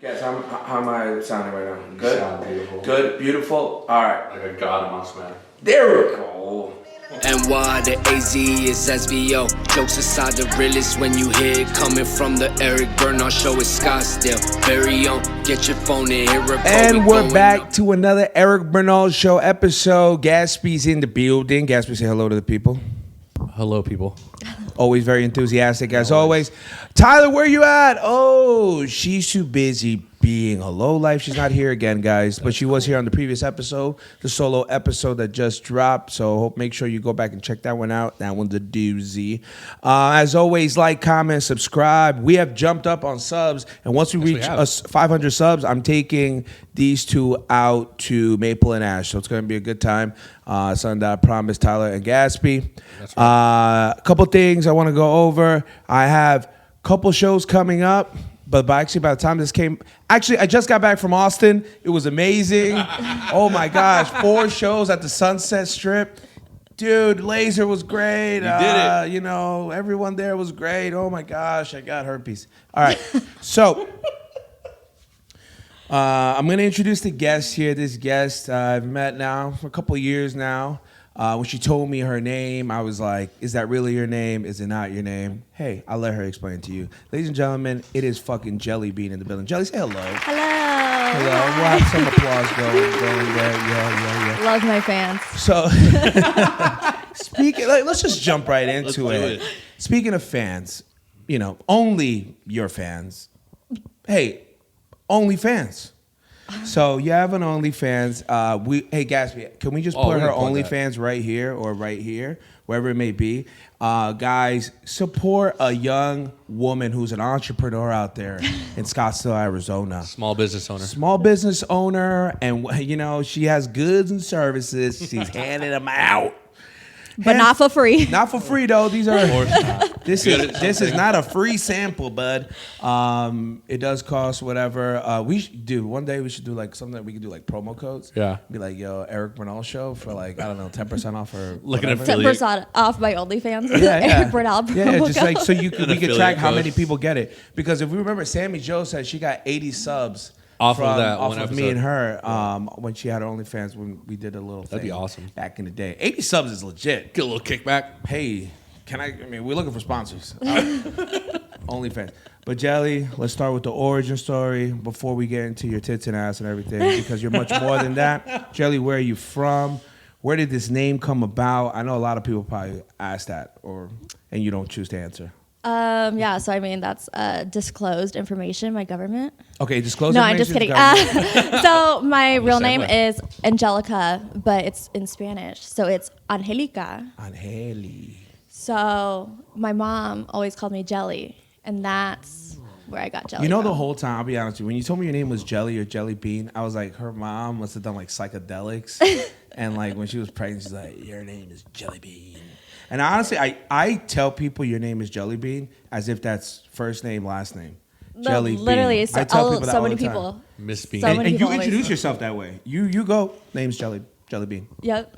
Guys, how am I sounding right now? You Good? sound beautiful. Good? Beautiful? Alright. Like a god amongst men. There we go. NY, the AZ is SVO. Jokes aside, the realest when you hear it coming from the Eric Bernard show. It's Scottsdale. Very own. Get your phone and hear it. And we're back to another Eric Bernard show episode. Gatsby's in the building. Gatsby, say hello to the people. Hello, people. Always very enthusiastic as always. Tyler, where you at? Oh, she's too busy being a low life. She's not here again, guys. But she was here on the previous episode, the solo episode that just dropped. So make sure you go back and check that one out. That one's a doozy. As always, like, comment, subscribe. We have jumped up on subs. And once we reach 500 subs, I'm taking these two out to Maple and Ash. So it's going to be a good time. Something that I promised Tyler and Gatsby. That's right. A couple things I want to go over. I have a couple shows coming up. But actually, by the time this came... Actually, I just got back from Austin. It was amazing. Oh, my gosh. 4 shows at the Sunset Strip. Dude, Laser was great. You did it. You know, everyone there was great. Oh, my gosh. I got herpes. All right. So, I'm going to introduce the guest here. This guest I've met now for a couple of years now. When she told me her name, I was like, is that really your name? Is it not your name? Hey, I'll let her explain to you. Ladies and gentlemen, it is fucking Jelly Bean in the building. Jelly, say hello. Hello. Hello. We'll have some applause going there. Yeah. Love my fans. So, let's just jump right into it. Speaking of fans, you know, only your fans. Hey, only fans. So you have an OnlyFans. Hey Gatsby, can we just put her OnlyFans right here or right here, wherever it may be? Guys, support a young woman who's an entrepreneur out there in Scottsdale, Arizona. Small business owner. Small business owner, and you know she has goods and services. She's handing them out. But not for free. Not for free though. These are this is not a free sample, bud. It does cost whatever. One day we should do like something that we could do like promo codes. Yeah. Be like, yo, Eric Bernal show for like, I don't know, 10% off or Like an whatever. affiliate. 10% off my OnlyFans. Yeah. Eric Bernal promo Yeah, just like code. so we could track how code. many people get it. Because if we remember, Sammy Joe said she got 80 subs Off of me and her when she had her OnlyFans when we did a little thing. That'd be awesome. Back in the day. 80 subs is legit. Get a little kickback. Hey, we're looking for sponsors. OnlyFans. But Jelly, let's start with the origin story before we get into your tits and ass and everything, because you're much more than that. Jelly, where are you from? Where did this name come about? I know a lot of people probably ask that, and you don't choose to answer. Yeah, so I mean, that's disclosed information by government. Okay, disclose No, I'm just information kidding. to government. So my real same name way. is Angelica, but it's in Spanish. So it's Angelica. Angeli. So my mom always called me Jelly, and that's where I got Jelly You know, from. the whole time, I'll be honest with you, when you told me your name was Jelly or Jelly Bean, I was like, her mom must have done like psychedelics. And like when she was pregnant, she's like, your name is Jelly Bean. And honestly, I tell people your name is Jelly Bean as if that's first name, last name. No, Jelly literally, Bean. so, I tell people that so all many the time. people. Miss Bean. So And, many and you people always- introduce yourself that way. You go, name's Jelly Bean. Yep,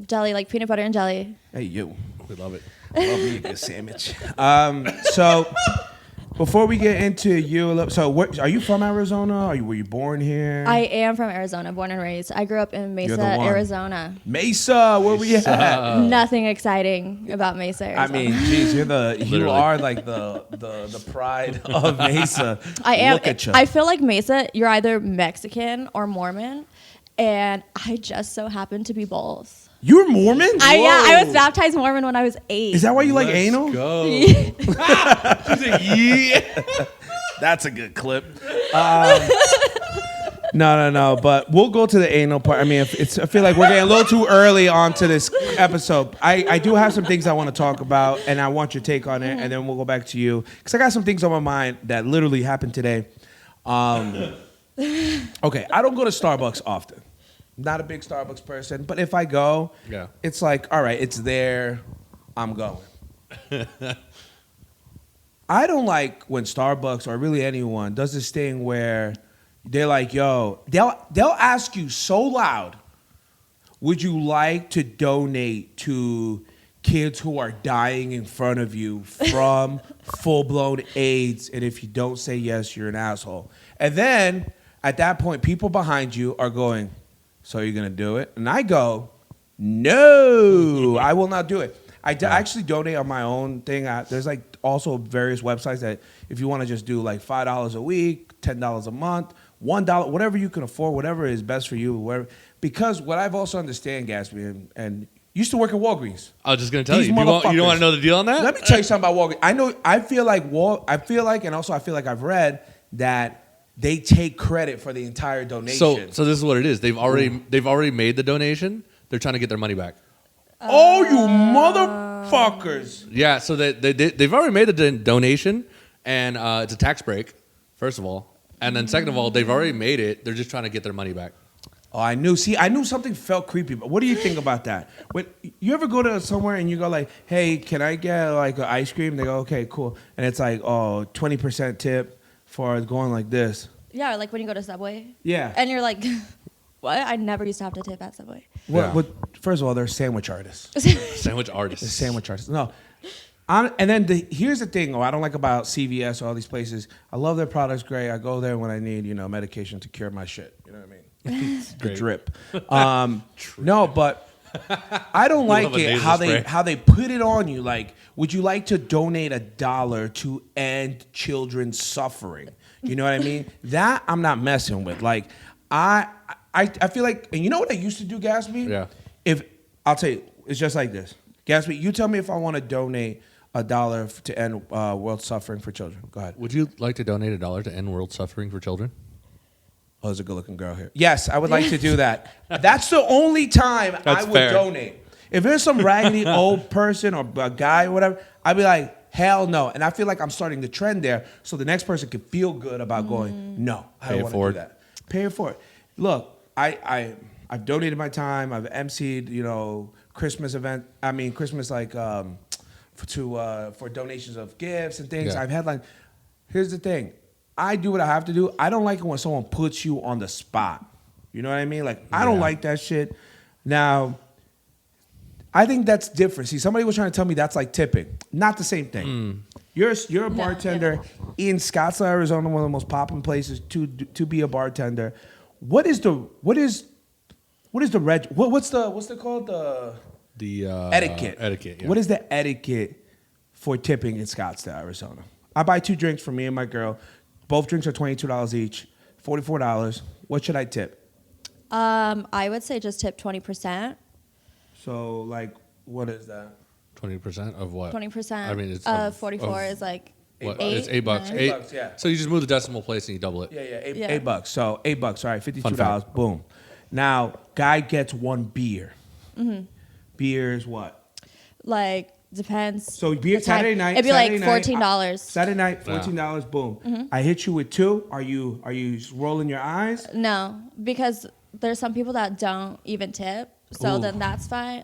jelly, like peanut butter and jelly. Hey, you. We love it. Love me a good sandwich. So before we get into you, are you from Arizona? Were you born here? I am from Arizona, born and raised. I grew up in Mesa, the one. Arizona. Mesa, where we at? Nothing exciting about Mesa, Arizona. I mean, geez, you are like the pride of Mesa. I am. Look at you. I feel like Mesa, you're either Mexican or Mormon, and I just so happen to be both. You're Mormon? I was baptized Mormon when I was 8. Is that why you like anal? Go. Yeah. That's a good clip. No. But we'll go to the anal part. I mean, I feel like we're getting a little too early onto this episode. I do have some things I want to talk about, and I want your take on it, and then we'll go back to you. Because I got some things on my mind that literally happened today. Okay, I don't go to Starbucks often. Not a big Starbucks person, but if I go, it's like, all right, it's there, I'm going. I don't like when Starbucks or really anyone does this thing where they're like, yo, they'll ask you so loud, would you like to donate to kids who are dying in front of you from full-blown AIDS, and if you don't say yes, you're an asshole. And then at that point, people behind you are going, so you're going to do it? And I go, no, I will not do it. I actually donate on my own thing. There's like also various websites that if you want to just do like $5 a week, $10 a month, $1, whatever you can afford, whatever is best for you, whatever. Because what I've also understand, Gatsby, and used to work at Walgreens. I was just gonna tell These you. You don't motherfuckers. want to know the deal on that? Let me tell you something about Walgreens. I feel like, and also I feel like I've read that they take credit for the entire donation. So this is what it is. They've already made the donation. They're trying to get their money back. Oh, you motherfuckers! Yeah. So they've already made the donation, and it's a tax break, first of all, and then second of all, they've already made it. They're just trying to get their money back. Oh, I knew something felt creepy. But what do you think about that? When you ever go to somewhere and you go like, "Hey, can I get like an ice cream?" They go, "Okay, cool," and it's like, "Oh, 20% tip for going like this." Yeah, like when you go to Subway. Yeah. And you're like, what? I never used to have to tip at Subway. What, first of all, they're sandwich artists. Sandwich artists. The sandwich artists. No. And then here's the thing, I don't like about CVS or all these places. I love their products, great. I go there when I need, medication to cure my shit. You know what I mean? The drip. No, but I don't like love a it nasal how they put it on you. Like, would you like to donate $1 to end children's suffering? You know what I mean? That I'm not messing with. Like, I feel like, and you know what I used to do, Gatsby? Yeah. I'll tell you, it's just like this. Gatsby, you tell me if I want to donate $1 to end world suffering for children. Go ahead. Would you like to donate $1 to end world suffering for children? Oh, there's a good-looking girl here. Yes, I would like to do that. That's the only time I would donate. If there's some raggedy old person or a guy or whatever, I'd be like, hell no. And I feel like I'm starting the trend there, so the next person can feel good about going, no, I don't want to do that. Pay it forward. Look, I've donated my time. I've emceed, Christmas event. I mean, Christmas for donations of gifts and things. Yeah. I've had here's the thing. I do what I have to do. I don't like it when someone puts you on the spot. You know what I mean? I don't like that shit. Now, I think that's different. See, somebody was trying to tell me that's like tipping. Not the same thing. You're a bartender in Scottsdale, Arizona, one of the most popping places to be a bartender. What's the etiquette? Etiquette. Yeah. What is the etiquette for tipping in Scottsdale, Arizona? I buy 2 drinks for me and my girl. Both drinks are $22 each, $44. What should I tip? I would say just tip 20%. So, what is that? 20% of what? 20%. I mean, it's 44 is like what? $8. It's $8. $8, yeah. So you just move the decimal place and you double it. Yeah, $8. So $8. All right, $52. fact. Boom. Now, guy gets 1 beer. Mm-hmm. Beer is what? Depends. So beer the time. Saturday night. It'd be Saturday like night, $14. Saturday night, $14. Boom. Mm-hmm. I hit you with 2. Are you rolling your eyes? No, because there's some people that don't even tip. So Ooh. then that's fine.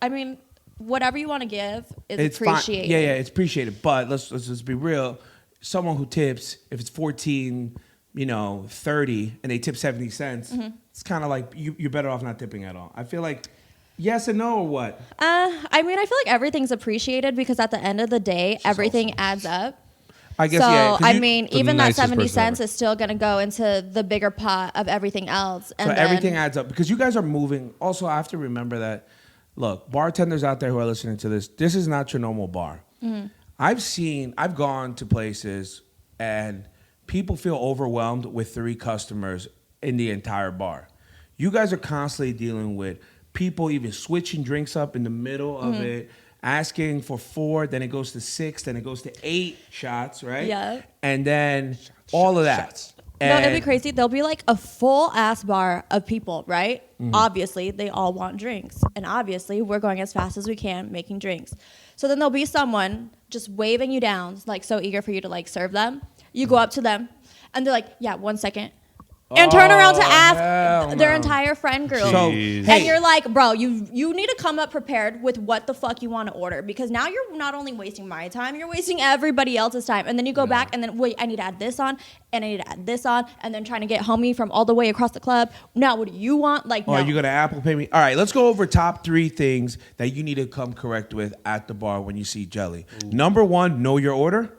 I mean, whatever you want to give is It's appreciated. fine. Yeah, it's appreciated. But let's just be real. Someone who tips, if it's 14, 30, and they tip 70 cents, it's kind of like you're better off not tipping at all. I feel like yes and no or what? I mean, I feel like everything's appreciated because at the end of the day, everything adds up. I guess, so, yeah. I mean, even that nicest 70 person cents ever. is still going to go into the bigger pot of everything else. And So then, everything adds up because you guys are moving. Also, I have to remember that, look, bartenders out there who are listening to this is not your normal bar. Mm-hmm. I've gone to places and people feel overwhelmed with 3 customers in the entire bar. You guys are constantly dealing with people even switching drinks up in the middle of it, asking for 4, then it goes to 6, then it goes to 8 shots, right? Yeah. And then all of that. No, it'd be And- crazy. There'll be like a full ass bar of people, right? Mm-hmm. Obviously, they all want drinks. And obviously, we're going as fast as we can making drinks. So then there'll be someone just waving you down, so eager for you to serve them. You go up to them, and they're like, yeah, 1 second. And turn around to hell ask their no. entire friend group. So, Jeez. hey, And you're like, bro, you need to come up prepared with what the fuck you want to order because now you're not only wasting my time, you're wasting everybody else's time. And then you go back and then, wait, I need to add this on and I need to add this on and then trying to get homie from all the way across the club. Now, what do you want? No. Are you going to Apple Pay me? All right, let's go over top 3 things that you need to come correct with at the bar when you see Jelly. Number 1, know your order.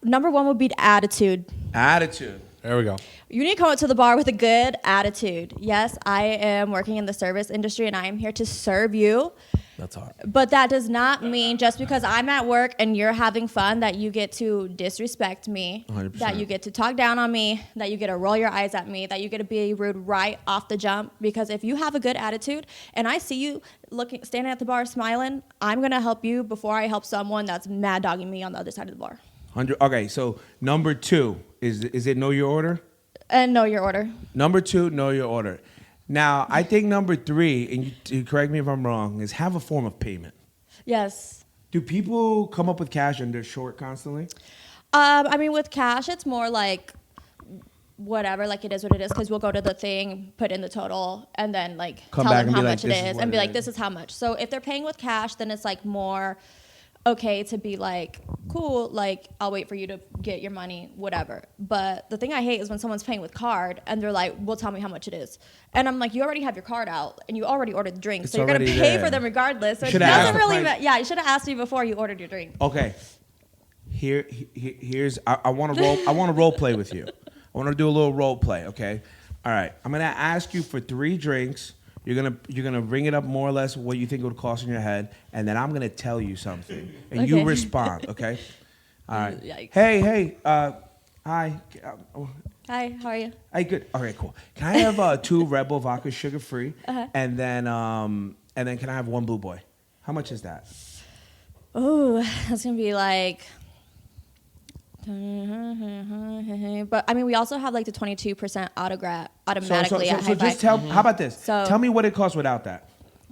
Number one would be attitude. Attitude. There we go. You need to come up to the bar with a good attitude. Yes, I am working in the service industry and I am here to serve you. That's hard. But that does not mean just because I'm at work and you're having fun that you get to disrespect me, 100%. that you get to talk down on me, that you get to roll your eyes at me, that you get to be rude right off the jump. Because if you have a good attitude and I see you standing at the bar smiling, I'm going to help you before I help someone that's mad dogging me on the other side of the bar. 100. Okay, so number 2 is it know your order? And know your order. Number 2, know your order. Now, I think number 3, and you correct me if I'm wrong, is have a form of payment. Yes. Do people come up with cash and they're short constantly? I mean, with cash, it's more like whatever, like it is what it is, because we'll go to the thing, put in the total, and then like Come tell back them and how be like, much it "This is is, what and be it like, is." this is how much. So if they're paying with cash, then it's like more okay to be like, cool, like I'll wait for you to get your money, whatever. But the thing I hate is when someone's paying with card and they're like, well, tell me how much it is. And I'm like, you already have your card out and you already ordered the drink. It's So you're going to already pay there. for them regardless. So it Shoulda asked doesn't the really, price. yeah, you should have asked me before you ordered your drink. Okay. Here's I want to role play with you. I want to do a little role play, okay? All right. I'm going to ask you for 3 drinks. You're gonna bring it up more or less what you think it would cost in your head, and then I'm gonna tell you something, and you Okay. respond, okay? All right. Yikes. Hey, hi. Hi, how are you? Hey, good. Okay, cool. Can I have 2 Red Bull vodka sugar free, and then can I have 1 Blue Boy? How much is that? Oh, that's gonna be like. But I mean, we also have like the 22% automatically at So Hi-Fi. just tell. How about this? So- Tell me what it costs without that.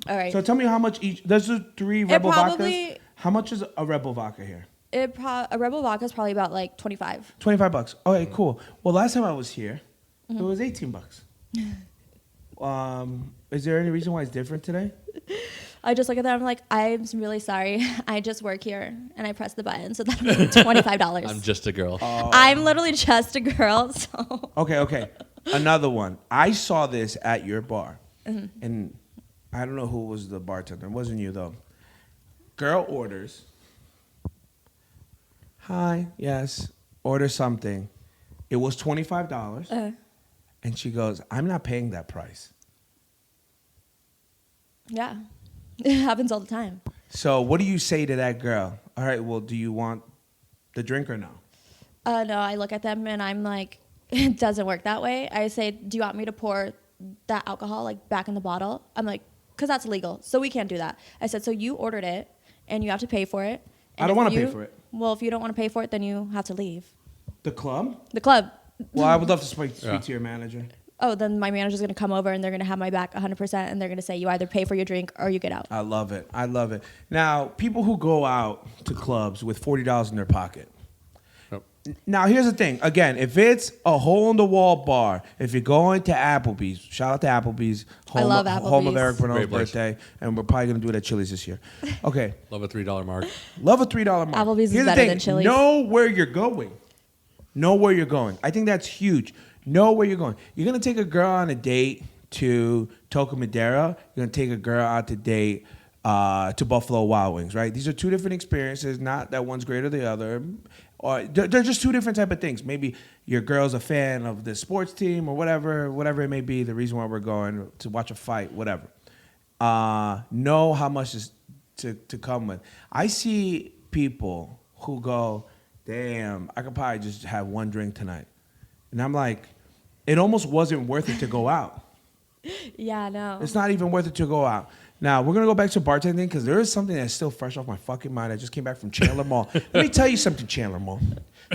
All right. So tell me how much each. There's 3 Red Bull probably- vodkas. How much is a Red Bull vodka here? A Rebel vodka is probably about like 25. $25. Okay, cool. Well, last time I was here, it was $18. Is there any reason why it's different today? I just look at them. I'm like, I'm really sorry. I just work here, and I press the button, so that'll be $25. I'm just a girl. I'm literally just a girl. So Okay. Another one. I saw this at your bar, and I don't know who was the bartender. It wasn't you though. Girl orders. Hi, yes. Order something. It was $25, and she goes, "I'm not paying that price." yeah, it happens all the time. So what do you say to that girl? All right, well, do you want the drink or no? No, I look at them and I'm like, it doesn't work that way. I say, do you want me to pour that alcohol like back in the bottle? I'm like, because that's illegal, so we can't do that. I said, so you ordered it and you have to pay for it. I And don't if wanna pay you- for it. Well, if you don't want to pay for it, then you have to leave The club? the club. Well, I would love to speak Yeah. to your manager. Oh, then my manager's going to come over and they're going to have my back 100% and they're going to say you either pay for your drink or you get out. I love it. Now, people who go out to clubs with $40 in their pocket. Yep. Now, here's the thing. Again, if it's a hole-in-the-wall bar, if you're going to Applebee's, shout out to Applebee's, I love home of Applebee's. Eric Bernal's Great place. birthday, and we're probably going to do it at Chili's this year. Okay. Love a $3 mark. Love a $3 mark. Applebee's is Here's the better thing. than Chili's. Know where you're going. Know where you're going. I think that's huge. Know where you're going. You're going to take a girl on a date to Toca Madera. You're going to take a girl out to date to Buffalo Wild Wings, right? These are 2 different experiences, not that one's greater than the other. Or they're just 2 different type of things. Maybe your girl's a fan of the sports team or whatever it may be, the reason why we're going to watch a fight, whatever. Know how much is to come with. I see people who go, damn, I could probably just have 1 drink tonight. And I'm like, it almost wasn't worth it to go out. Yeah, no. It's not even worth it to go out. Now, we're going to go back to bartending because there is something that's still fresh off my fucking mind. I just came back from Chandler Mall. Let me tell you something, Chandler Mall.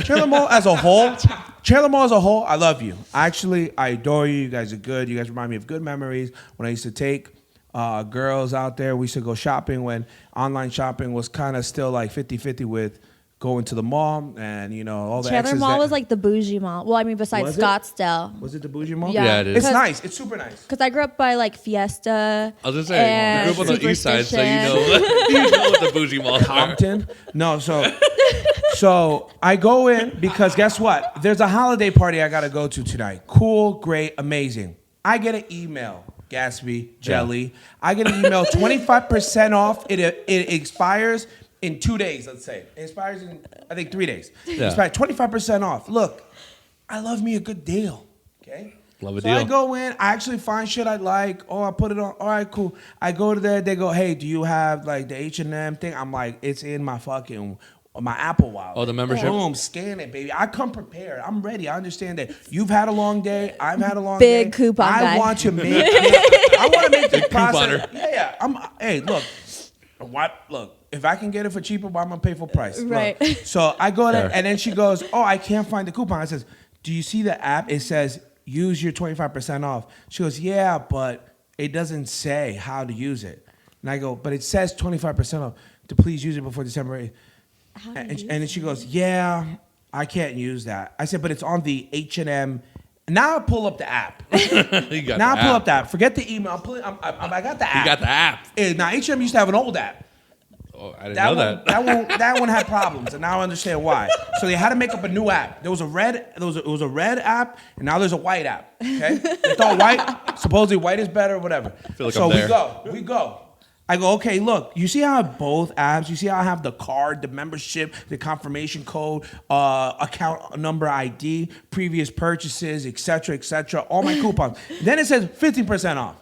Chandler Mall as a whole, I love you. Actually, I adore you. You guys are good. You guys remind me of good memories. When I used to take girls out there, we used to go shopping when online shopping was kind of still like 50-50 with going to the mall and, you know, all the Chandler exes Mall that- was like the bougie mall. Well, I mean, besides Was it? Scottsdale. Was it the bougie mall? Yeah. Yeah, it is. It's Because- nice. It's super nice. Because I grew up by like Fiesta. I was gonna say, and you grew up on the east side, so you Superstition. know, you know what the bougie malls are. Compton. No, so I go in because guess what? There's a holiday party I got to go to tonight. Cool, great, amazing. I get an email, Gatsby, Jelly. I get an email, 25% off. It expires in 2 days, let's say. It expires in, I think, 3 days. Yeah. It's about 25% off. Look, I love me a good deal, okay? Love a so deal. I go in, I actually find shit I like. Oh, I put it on. All right, cool. I go to there. They go, hey, do you have like the H&M thing? I'm like, it's in my fucking my Apple Wallet. Oh, the membership? Boom, scan it, baby. I come prepared. I'm ready. I understand that you've had a long day. I've had a long day. Big coupon I guy. want to make. I want to make the process. couponer. Yeah. Hey, look. What? Look. If I can get it for cheaper, why am I pay full price? Right. Look, so I go there, Fair. and then she goes, "Oh, I can't find the coupon." I says, "Do you see the app? It says use your 25% off." She goes, "Yeah, but it doesn't say how to use it." And I go, "But it says 25% off to please use it before December 8th." And then she goes, "Yeah, I can't use that." I said, "But it's on the H&M." Now I pull up the app. You got Now the I pull app. up the app. Forget the email. I got the app. You got the app. Now H&M used to have an old app. Oh, I didn't know that. That one had problems, and now I understand why. So they had to make up a new app. There was a red, it was a red app, and now there's a white app. Okay, they thought white. Supposedly white is better, whatever. feel like so I'm there. we go. I go, okay, look, you see how I have both apps? You see how I have the card, the membership, the confirmation code, account number ID, previous purchases, etc., all my coupons. Then it says 15% off.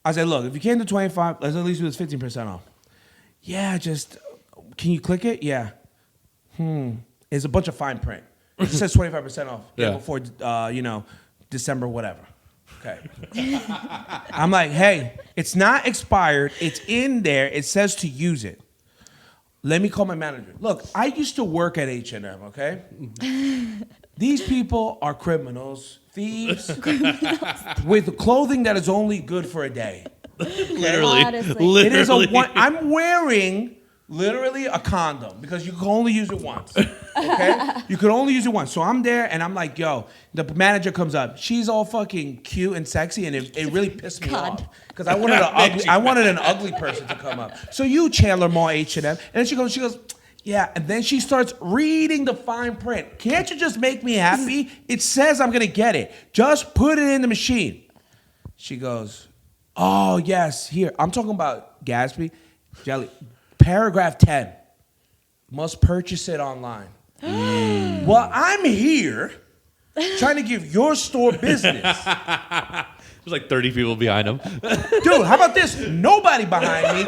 I said, look, if you came to 25, let's at least do this 15% off. Yeah, just, can you click it? Yeah. It's a bunch of fine print. It says 25% off. Yeah. Before, December, whatever. Okay. I'm like, hey, it's not expired. It's in there. It says to use it. Let me call my manager. Look, I used to work at H&M, okay? These people are criminals, thieves, with clothing that is only good for a day. Literally. Honestly. It is a one. I'm wearing literally a condom because you can only use it once. Okay, you could only use it once. So I'm there and I'm like, yo. The manager comes up. She's all fucking cute and sexy, and it really pissed me off because I wanted an ugly person to come up. So you, Chandler Mall H&M, and then she goes. Yeah, and then she starts reading the fine print. Can't you just make me happy? It says I'm gonna get it. Just put it in the machine. She goes, oh, yes, here. I'm talking about Gatsby. Jelly. Paragraph 10. Must purchase it online. Well, I'm here trying to give your store business. There's like 30 people behind him. Dude, how about this? Nobody behind me.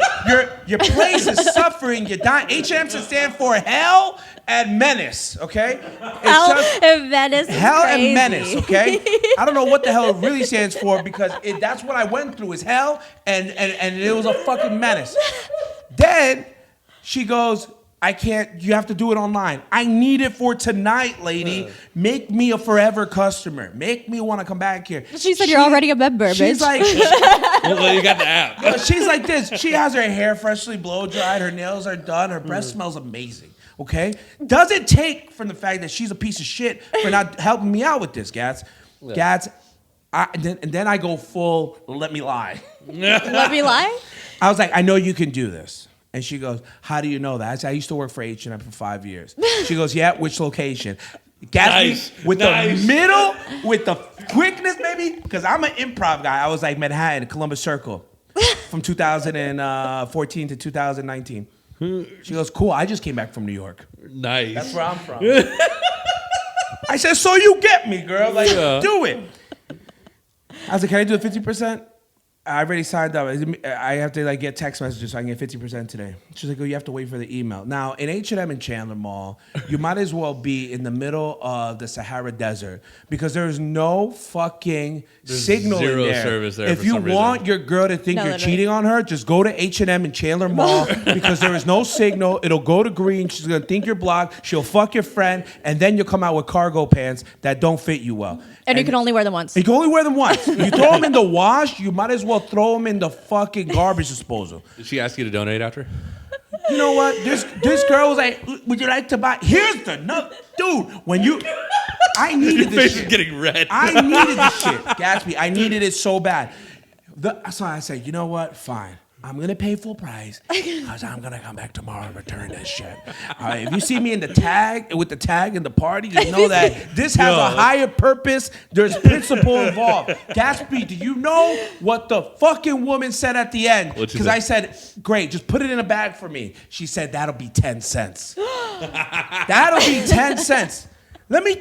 Your place is suffering. You're dying. H&M should stand for hell and menace, okay? Hell and menace. Is Hell crazy. and menace, okay? I don't know what the hell it really stands for because that's what I went through is hell and it was a fucking menace. Then she goes, I can't, you have to do it online. I need it for tonight, lady. Make me a forever customer. Make me want to come back here. She said you're already a member, She's bitch. like, Well, you got the app. she's like this. She has her hair freshly blow dried. Her nails are done. Her breath smells amazing. Okay? Doesn't take from the fact that she's a piece of shit for not helping me out with this, Gats. Yeah. Gats, and then I go full, let me lie. Let me lie? I was like, I know you can do this. And she goes, how do you know that? I said, I used to work for H&M for 5 years. She goes, yeah, which location? Gatsby, Nice. with Nice. the middle, with the quickness, maybe, because I'm an improv guy. I was like Manhattan, Columbus Circle, from 2014 to 2019. She goes, cool, I just came back from New York. Nice. That's where I'm from. I said, so you get me, girl. Like, do it. I was like, can I do a 50%? I already signed up. I have to like get text messages so I can get 50% today. She's like, oh, you have to wait for the email. Now, in H&M and Chandler Mall, you might as well be in the middle of the Sahara Desert because there's no fucking signal zero in there. service there If for you some want reason. your girl to think No, you're literally. cheating on her, just go to H&M and Chandler Mall because there is no signal. It'll go to green. She's going to think you're blocked. She'll fuck your friend, and then you'll come out with cargo pants that don't fit you well. And you can only wear them once. You can only wear them once. You throw them in the wash, you might as well throw them in the fucking garbage disposal. Did she ask you to donate after? You know what? This girl was like, would you like to buy? Here's the nut. Dude, when you... I needed Your this face shit. is getting red. I needed this shit, Gatsby. I needed it so bad. So I said, you know what? Fine. I'm going to pay full price because I'm going to come back tomorrow and return this shit. All right, if you see me in the tag, with the tag in the party, just know that this has a higher purpose. There's principle involved. Gatsby, do you know what the fucking woman said at the end? Because I said, great, just put it in a bag for me. She said, that'll be 10 cents. That'll be 10 cents. Let me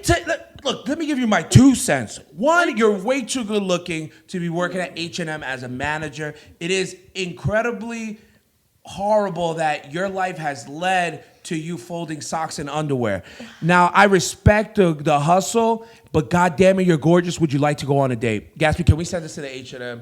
give you my 2 cents. One, you're way too good looking to be working at H&M as a manager. It is incredibly horrible that your life has led to you folding socks and underwear. Now, I respect the hustle, but goddamn it, you're gorgeous. Would you like to go on a date? Gatsby, can we send this to the H&M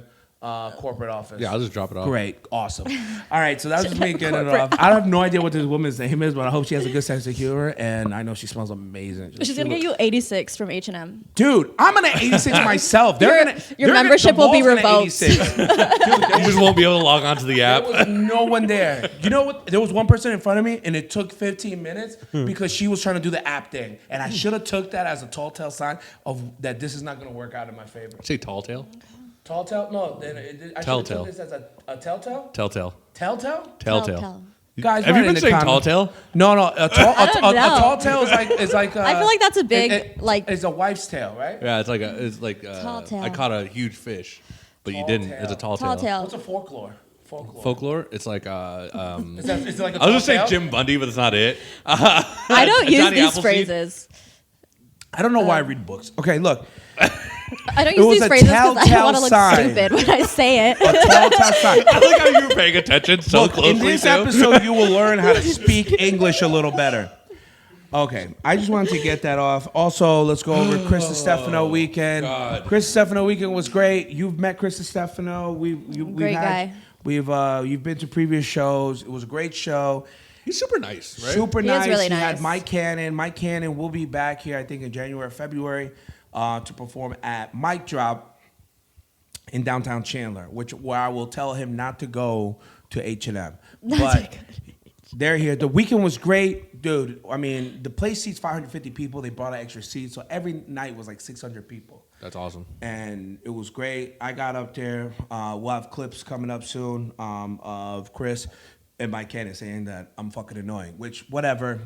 corporate office? Yeah, I'll just drop it off. Great, awesome. All right, so that's just me getting it off. I have no idea what this woman's name is, but I hope she has a good sense of humor, and I know she smells amazing. She's gonna get you 86 from H&M. Dude, I'm gonna 86 myself. Your membership will be revoked. You just won't be able to log on to the app. There was no one there. You know what? There was one person in front of me, and it took 15 minutes because she was trying to do the app thing, and I should have took that as a tall tale sign of that this is not gonna work out in my favor. Say tall tale. Tall tale? No, I should have took this as a telltale. Telltale. Telltale? Telltale. Guys, Have you write in been the saying tall comments. tale? No, a don't know. tall tale is like. I feel like that's a big It's a wife's tale, right? Yeah, it's like Tall tale. I caught a huge fish, but you Tall didn't. tale. It's a tall Tall tale. tale. What's a folklore? Folklore? It's like Is it like a I was gonna say tale? Jim Bundy, but it's not it. I don't use Johnny these Appleseed? phrases. I don't know why I read books. Okay, look. I don't It use was these a phrases because I telltale don't want to look sign. stupid when I say it. A telltale sign. I like how you were paying attention so Look, closely in this too. episode, you will learn how to speak English a little better. Okay, I just wanted to get that off. Also, let's go over Chris Stefano weekend. God. Chris Stefano weekend was great. You've met Chris Stefano. Great guy. You've been to previous shows. It was a great show. He's super nice, right? Super He is nice. really He had nice. Mike Cannon. Mike Cannon will be back here, I think, in January or February to perform at Mic Drop in downtown Chandler, where I will tell him not to go to H&M. But they're here. The weekend was great, dude. I mean, the place seats 550 people. They brought out extra seats, so every night was like 600 people. That's awesome. And it was great. I got up there. We'll have clips coming up soon of Chris and Mike Cannon saying that I'm fucking annoying, which, whatever.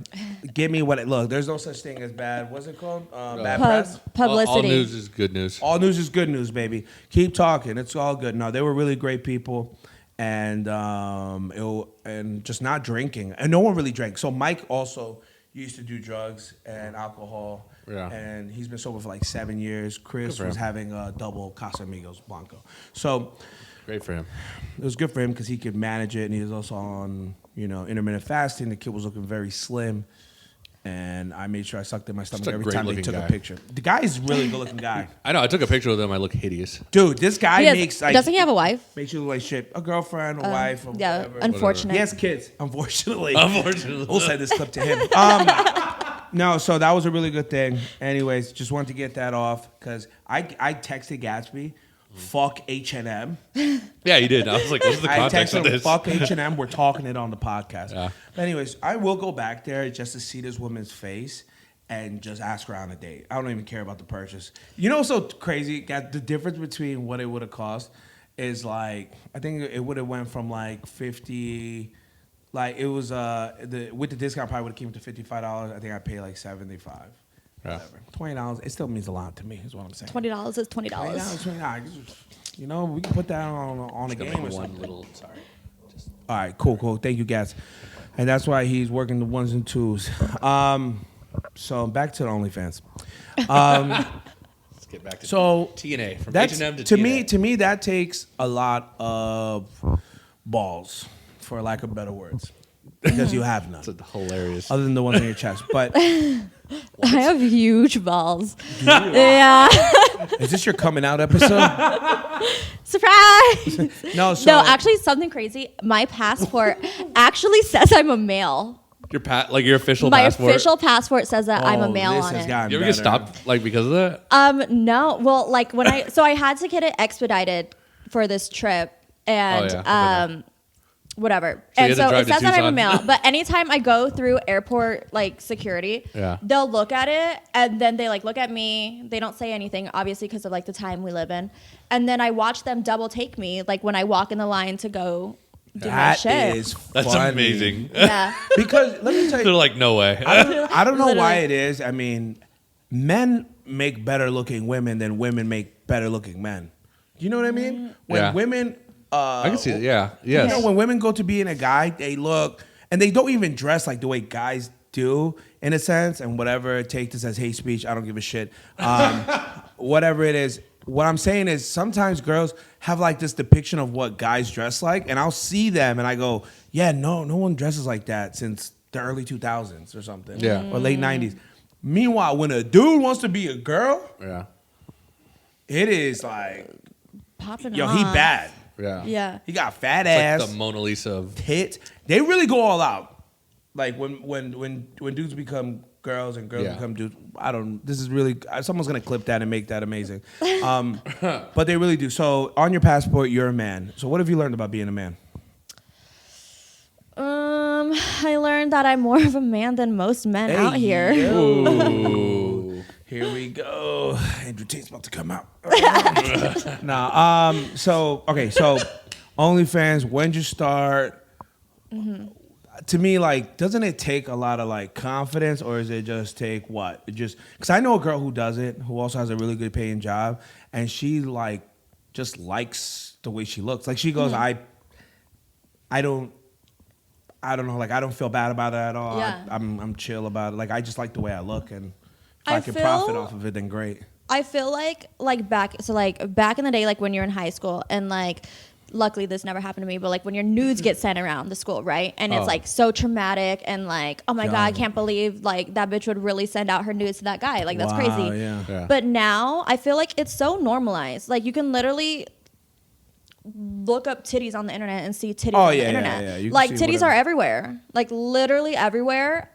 Give me what it... Look, there's no such thing as bad... What's it called? Bad press? Publicity. All news is good news. All news is good news, baby. Keep talking. It's all good. No, they were really great people. And and just not drinking. And no one really drank. So Mike also used to do drugs and alcohol. Yeah. And he's been sober for like 7 years. Chris for was him. having a double Casamigos Blanco. So... Great for him. It was good for him because he could manage it, and he was also on, intermittent fasting. The kid was looking very slim, and I made sure I sucked in my stomach a every time they great-looking took guy. a picture. The guy is a really good-looking guy. I know. I took a picture of them. I look hideous. Dude, this guy makes like... doesn't he have a wife? Makes you look like shit. A girlfriend, a wife, or Yeah, whatever. unfortunate. He has kids, unfortunately. Unfortunately. We'll send this clip to him. No, so that was a really good thing. Anyways, just wanted to get that off because I texted Gatsby, fuck H&M. Yeah, you did. I was like, what's the I context texted of him, this? fuck H&M, we're talking it on the podcast. Yeah. But anyways, I will go back there just to see this woman's face and just ask her on a date. I don't even care about the purchase. You know what's so crazy? The difference between what it would have cost is like, I think it would have went from like 50... Like it was with the discount probably would have came to $55. I think I paid like $75. Yeah. Whatever. $20. It still means a lot to me. Is what I'm saying. $20 is $20. $20. We can put that on a game or One something. little. Sorry. All right, cool. Thank you, guys. And that's why he's working the ones and twos. So back to the OnlyFans. Let's get back to TNA from That's H&M to to TNA. me that takes a lot of balls, for lack of better words, because you have none. That's hilarious. Other than the ones on your chest. But I have huge balls. Yeah. is this your coming out episode? Surprise. No, No, actually, something crazy. My passport actually says I'm a male. Your official My passport. official passport says that I'm a male this on has it. gotten You ever get better. stopped because of that? No. Well, like when I had to get it expedited for this trip, and yeah. whatever. So you And had to so drive it to says that I'm a Tucson? male. But anytime I go through airport like security, Yeah. they'll look at it and then they like look at me. They don't say anything, obviously, because of like the time we live in. And then I watch them double take me, like when I walk in the line to go do my That shit. is That's funny. amazing. Yeah. Because let me tell They're you, like, no way. I don't know why Literally. it is. I mean, men make better looking women than women make better looking men. You know what I mean? When Yeah. women, I can see it. Yeah. Yes. you know, when women go to be in a guy, they look and they don't even dress like the way guys do, in a sense. And whatever, take this as hate speech. I don't give a shit. Whatever it is. What I'm saying is sometimes girls have like this depiction of what guys dress like, and I'll see them and I go, yeah, no one dresses like that since the early 2000s or something. Yeah. Or late 90s. Meanwhile, when a dude wants to be a girl, Yeah. it is like, Popping yo, off. he bad. Yeah. Yeah. He got fat It's ass, like the Mona Lisa of. tits. They really go all out. Like when dudes become girls and girls Yeah. become dudes. I don't. This is really. Someone's gonna clip that and make that amazing. But they really do. So on your passport, you're a man. So what have you learned about being a man? I learned that I'm more of a man than most men out here. Ooh. Here we go. Andrew Tate's about to come out. Nah. So okay. So OnlyFans. When'd you start? To me, like, doesn't it take a lot of like confidence, or does it just take what? It just because I know a girl who does it, who also has a really good paying job, and she like just likes the way she looks. Like she goes, I don't know, like I don't feel bad about it at all. Yeah. I'm chill about it. Like I just like the way I look, and if I, I can feel- profit off of it, then great. I feel like back in the day, like when you're in high school, and like luckily this never happened to me, but like when your nudes get sent around the school, right? And it's Oh. like so traumatic, and like, oh my God, I Yo. can't believe like that bitch would really send out her nudes to that guy. Like that's Wow, crazy. yeah. Yeah. But now I feel like it's so normalized. Like you can literally look up titties on the internet and see titties Oh, on yeah, the internet. yeah. You can Like see titties whatever. are everywhere. Like literally everywhere.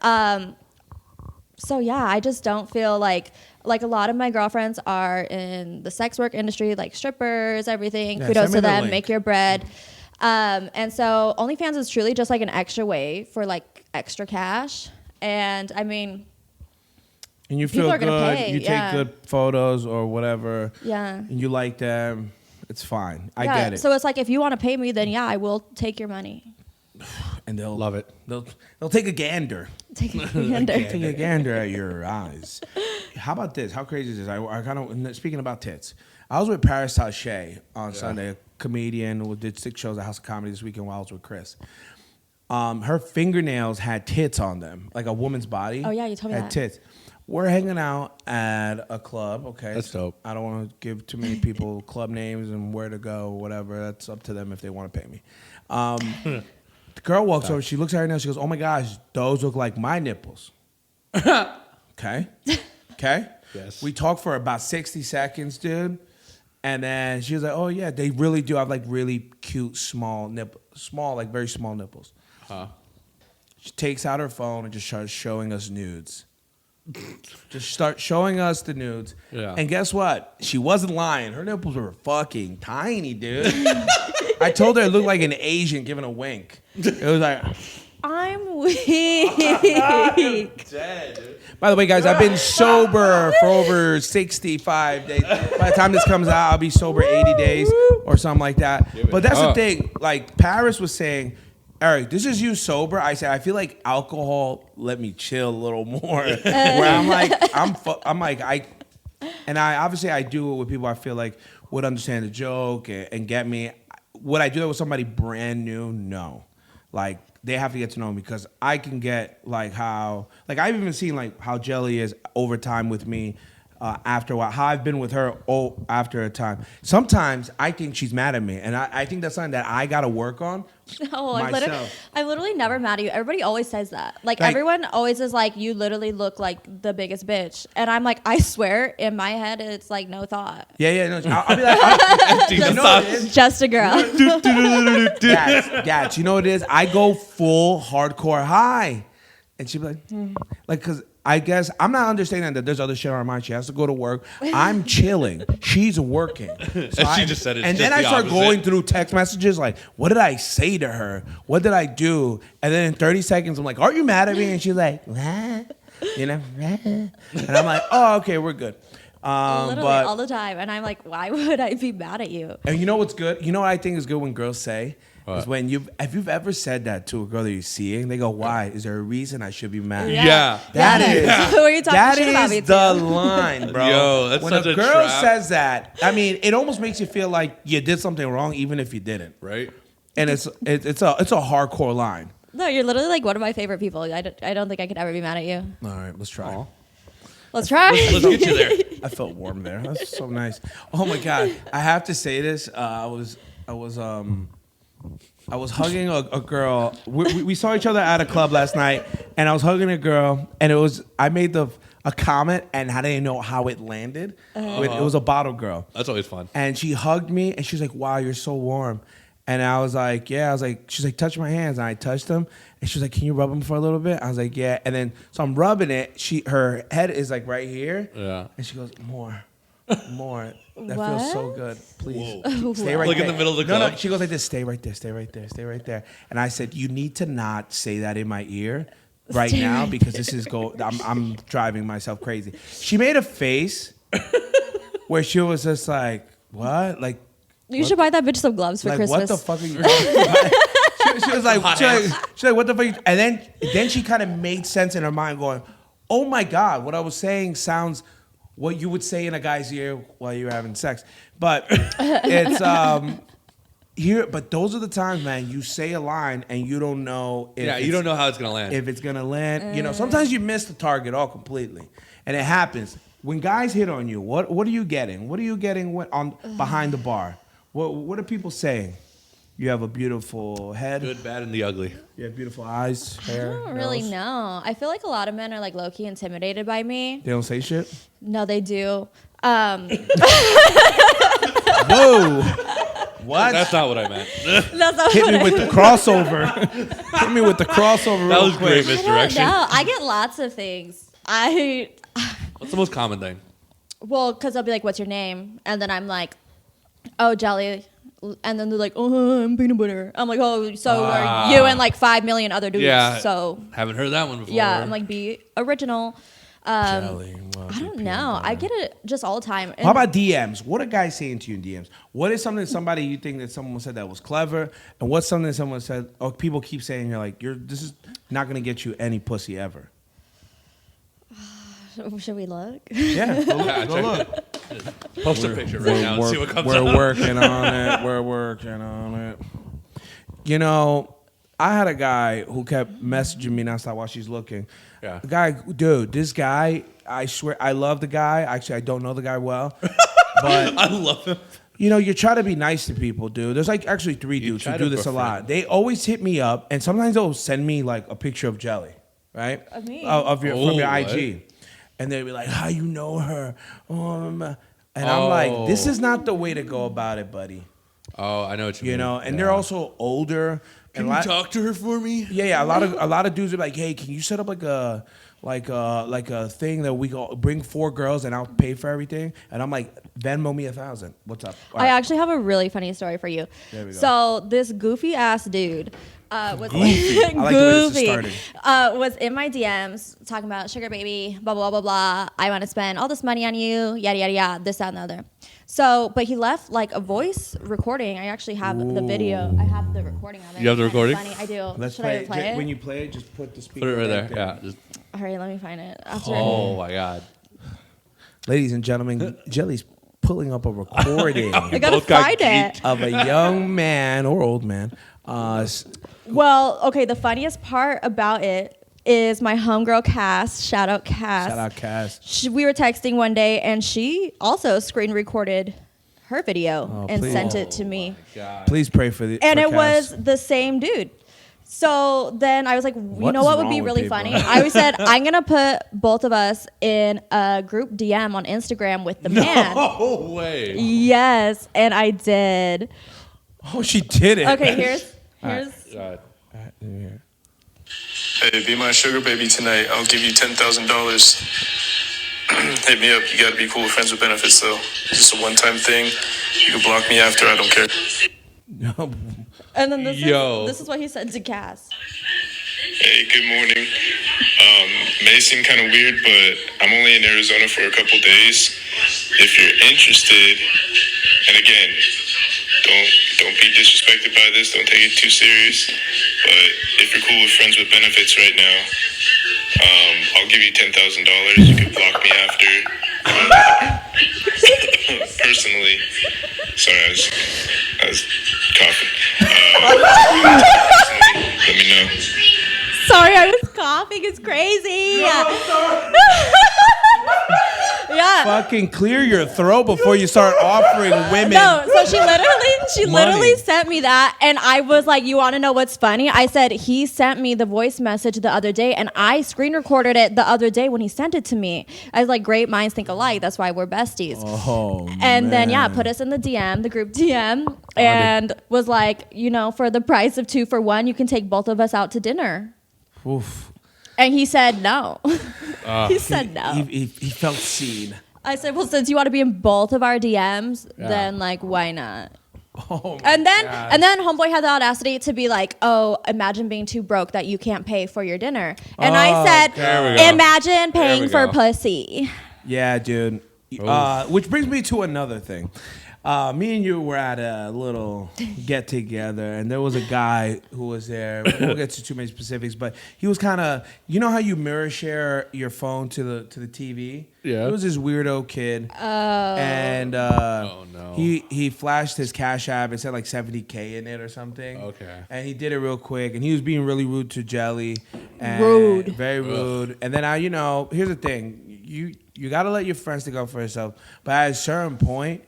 So yeah, I just don't feel like a lot of my girlfriends are in the sex work industry, like strippers, everything. Yeah, Kudos send me to the them, link. make your bread. And so OnlyFans is truly just like an extra way for like extra cash. And I mean, And you People feel are gonna good. pay, You take yeah. good photos or whatever. yeah. And you like them. It's fine. I Yeah, get it. So it's like if you want to pay me, then yeah, I will take your money. And they'll Love it. They'll take a gander. Take a gander. Take a gander at your eyes. How about this? How crazy is this? I kind of speaking about tits. I was with Paris Taché on Sunday, a comedian who did 6 shows at House of Comedy this weekend while I was with Chris. Her fingernails had tits on them, like a woman's body. Oh, yeah, you told me had that. tits. We're hanging out at a club. Okay, That's dope. I don't want to give too many people club names and where to go, whatever. That's up to them if they want to pay me. The girl walks over. She looks at her nails. She goes, "Oh my gosh, those look like my nipples." Okay. Yes. We talked for about 60 seconds, dude. And then she was like, "Oh yeah, they really do have like really cute small like very small nipples." Huh. She takes out her phone and just starts showing us nudes. Just start showing us the nudes. Yeah. And guess what? She wasn't lying. Her nipples were fucking tiny, dude. I told her it looked like an Asian giving a wink. It was like, I'm weak. by the way, guys, I've been sober for over 65 days. By the time this comes out, I'll be sober 80 days or something like that. But that's the up. thing. Like Paris was saying, Eric, this is you sober. I said, I feel like alcohol let me chill a little more. Where I'm like, I obviously I do it with people I feel like would understand the joke and get me. Would I do that with somebody brand new? No. Like they have to get to know me because I can get like how like I've even seen like how Jelly is over time with me after a while. How I've been with her after a time. Sometimes I think she's mad at me, and I think that's something that I gotta work on. No, myself. I'm literally never mad at you. Everybody always says that. Like Like- everyone always is like, you literally look like the biggest bitch. And I'm like, I swear in my head, it's like no thought. Yeah, no. I'll be like, Empty the you know what it sauce. is? Just a girl. Gats, you know what it is? I go full hardcore high. And she'd be like, like, because I guess I'm not understanding that there's other shit on her mind. She has to go to work. I'm chilling. She's working. So She just said it's and just then I the start opposite. going through text messages like, what did I say to her? What did I do? And then in 30 seconds, I'm like, are you mad at me? And she's like, what? You know? And I'm like, oh, okay, we're good. Literally But all the time. And I'm like, why would I be mad at you? and you know what's good? You know what I think is good when girls say? is when if you've ever said that to a girl that you're seeing, they go, "Why? Is there a reason I should be mad?" Yeah. That is Who are you talking that shit about me is the to? line, bro. Yo, that's when such a a girl trap. says that, I mean, it almost makes you feel like you did something wrong, even if you didn't. Right? And it's a hardcore line. No, you're literally like one of my favorite people. I don't think I could ever be mad at you. All right, let's try. Aw. Let's try. Let's get you there. I felt warm there. That's so nice. Oh my god, I have to say this. I was hugging a girl. We saw each other at a club last night, and I was hugging a girl, and I made a comment, and I didn't know how it landed. It was a bottle girl, That's always fun. and she hugged me, and she was like, "Wow, you're so warm." And I was like, "Yeah." I was like, she's like, "Touch my hands," and I touched them, and she was like, "Can you rub them for a little bit?" I was like, "Yeah." And then so I'm rubbing it. Her head is like right here, Yeah. and she goes, "More." That feels so What? good. Please Whoa. stay right Like there. in the middle of the No, club? no. She goes like this. Stay right there. Stay right there. Stay right there. And I said, you need to not say that in my ear right Stay now right because this is I'm driving myself crazy. She made a face where she was just like, what? Like, You should buy that bitch some gloves for like Christmas. what the fuck are you talking about? She was like, she's like, what the fuck? And then she kind of made sense in her mind, going, oh my god, what I was saying sounds what you would say in a guy's ear while you're having sex. But it's here. But those are the times, man. You say a line and you don't know. If You don't know how it's gonna land. if it's gonna land. You know, sometimes you miss the target all completely, and it happens when guys hit on you. What are you getting? What are you getting behind the bar? What are people saying? You have a beautiful head. Good, bad, and the ugly. You have beautiful eyes, hair. I don't really nose. know. I feel like a lot of men are like low key intimidated by me. They don't say shit. No, they do. Whoa. What? That's not what I meant. That's not Hit what me I- with the crossover. Hit me with the crossover. That real was great, quick. misdirection. No, I get lots of things. What's the most common thing? Well, because they'll be like, "What's your name?" And then I'm like, "Oh, Jelly." And then they're like, "Oh, I'm peanut butter." I'm like, "Oh, so are you and like 5 million other dudes?" Yeah. So Haven't heard that one before. yeah, I'm like, be original. Jelly, well, I don't know. I get it just all the time. And How about DMs? What are guys saying to you in DMs? What is something somebody you think that someone said that was clever, and what's something someone said or people keep saying you're like this is not gonna get you any pussy ever? should we look? Yeah, go look. Yeah, Go check look. Post a picture right now and see what comes We're up. working on it. We're working on it. You know, I had a guy who kept messaging me nonstop while she's looking. Yeah. The guy, dude, this guy, I swear, I love the guy. Actually, I don't know the guy well. But, I love him. you know, you try to be nice to people, dude. There's like actually 3 dudes who try do to this a lot. befriend. They always hit me up, and sometimes they'll send me like a picture of Jelly, right? Of me? From your what? IG. And they'll be like, how you know her? And I'm like, this is not the way to go about it, buddy. Oh, I know what you You mean. know, and they're also older. Can and you talk to her for me? Yeah. A lot of dudes are like, hey, can you set up like a thing that we go bring 4 girls and I'll pay for everything? And I'm like, Venmo me 1,000. What's up? All I right. actually have a really funny story for you. There we go. So this goofy ass dude was Goofy. I like the way this is starting. was in my DMs talking about sugar baby, blah blah blah blah. I want to spend all this money on you, yada yada yada, this that and the other. So, but he left like a voice recording. I actually have the video. I have the recording of it. You have the It's kinda recording? Funny. I do. Let's Should play I it. play it? When you play it, just put the speaker Put it right there. Yeah. Just, All right, let me find it. After. oh my God. Ladies and gentlemen, Jelly's pulling up a recording I gotta both got find it. of a young man or old man. Well, okay. The funniest part about it is my homegirl Cass. Shout out Cass. Shout out Cass. We were texting one day, and she also screen recorded her video and please. sent it to me. God. Please pray for the. And for it Cass. was the same dude. So then I was like, you What know is what would wrong be with really people? funny? I said, I'm going to put both of us in a group DM on Instagram with the man. No way. Yes, and I did. Oh, she did it. Okay, here's God. Hey, be my sugar baby tonight. I'll give you $10,000. Hit me up. You gotta be cool with friends with benefits, though. It's just a one-time thing. You can block me after. I don't care. and then Yo. this is what he said to Cass. Hey, good morning. May seem kind of weird, but I'm only in Arizona for a couple days. If you're interested, and again, don't be disrespected by this. Don't take it too serious. But if you're cool with friends with benefits right now, I'll give you $10,000. You can block me after. Personally, sorry, I was coughing. Let me know. Sorry, I was coughing. It's crazy. Yeah. Fucking clear your throat before you start offering women. No, so she literally Money. sent me that, and I was like, "You want to know what's funny?" I said he sent me the voice message the other day, and I screen recorded it the other day when he sent it to me. I was like, "Great minds think alike. That's why we're besties." Oh, and then man. put us in the DM, the group DM, and was like, for the price of 2 for 1, you can take both of us out to dinner. Oof. And he said no. He said no. He felt seen. I said, well, since you want to be in both of our DMs, then why not? Oh, And then homeboy had the audacity to be like, oh, imagine being too broke that you can't pay for your dinner. And I there we said, go. imagine paying we for go. pussy. yeah, dude. Which brings me to another thing. Me and you were at a little get together, and there was a guy who was there. We won't get to too many specifics, but he was kind of, you know how you mirror share your phone to the TV? Yeah. It was this weirdo kid. And no. he flashed his Cash App. It said like $70K in it or something. Okay. And he did it real quick, and he was being really rude to Jelly. And Rude. Very rude. And then here's the thing. You got to let your friends take up for yourself. But at a certain point,